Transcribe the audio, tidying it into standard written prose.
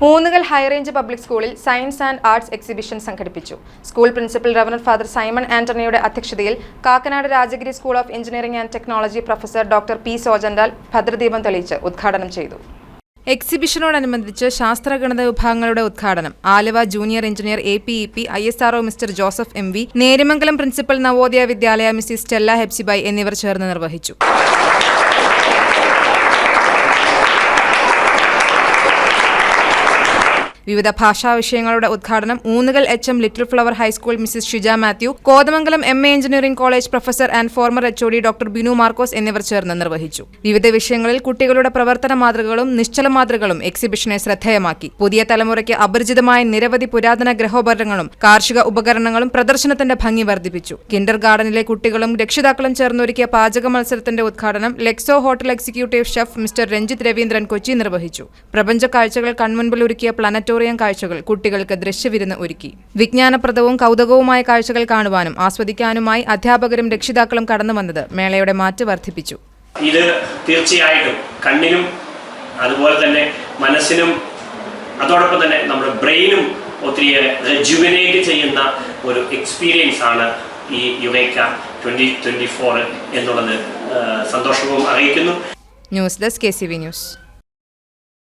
Oonnukal high range public സ്കൂളിൽ science and arts exhibition സംഘടിപ്പിച്ചു. School principal reverend father Simon ആന്റണിയുടെ അധ്യക്ഷതയിൽ Kakkanad Rajagiri school of engineering and technology professor doctor P Sojanlal ഭദ്രദീപം തെളിയിച്ച് ഉദ്ഘാടനം ചെയ്തു. എക്സിബിഷനോടനുബന്ധിച്ച് ശാസ്ത്രഗണിത വിഭാഗങ്ങളുടെ ഉദ്ഘാടനം Aluva junior engineer APEP ISRO mister Joseph MV, Nerimangalam principal Navodaya Vidyalaya Mrs Stella ഹെപ്സിബായ് എന്നിവർ ചേർന്ന് നിർവഹിച്ചു. വിവിധ ഭാഷാ വിഷയങ്ങളുടെ ഉദ്ഘാടനം Oonnukal HM little flower high school Mrs Shija Mathew, Kothamangalam MA engineering college professor and former HOD doctor Binu Markose എന്നിവർ ചേർന്ന് നിർവഹിച്ചു. വിവിധ വിഷയങ്ങളിൽ കുട്ടികളുടെ പ്രവർത്തന മാതൃകകളും നിശ്ചല മാതൃകകളും എക്സിബിഷനെ ശ്രദ്ധേയമാക്കി. പുതിയ തലമുറയ്ക്ക് അപരിചിതമായ നിരവധി പുരാതന ഗ്രഹോപകരണങ്ങളും കാർഷിക ഉപകരണങ്ങളും പ്രദർശനത്തിന്റെ ഭംഗി വർദ്ധിപ്പിച്ചു. കിൻഡർ ഗാർഡനിലെ കുട്ടികളും രക്ഷിതാക്കളും ചേർന്നൊരുക്കിയ പാചക മത്സരത്തിന്റെ ഉദ്ഘാടനം Lexo hotel executive chef mister Ranjith Raveendran Kochi നിർവഹിച്ചു. പ്രപഞ്ച കാഴ്ചകൾ കൺമുൻപിൽ ഒരുക്കിയ പ്ലാനറ്റോറിയം കാഴ്ചകൾ കുട്ടികൾക്ക് ദൃശ്യവിരുന്ന് ഒരുക്കി. വിജ്ഞാനപ്രദവും കൗതുകവുമായ കാഴ്ചകൾ കാണുവാനും ആസ്വദിക്കാനുമായി അധ്യാപകരും രക്ഷിതാക്കളും കടന്നുവന്നത് മേളയുടെ മാറ്റ് വർദ്ധിപ്പിച്ചു. ഇത് തീർച്ചയായിട്ടും കണ്ണിനും അതുപോലെ തന്നെ മനസ്സിനും അതോടൊപ്പം തന്നെ നമ്മുടെ ബ്രെയിനും ഒത്തിരി റെജുവിനേറ്റ് ചെയ്യുന്ന ഒരു എക്സ്പീരിയൻസ് ആണ് ഈ യുവേക്ക 2024 എന്നുള്ളത് സന്തോഷവും അറിയിക്കുന്നു. News desk KCV news.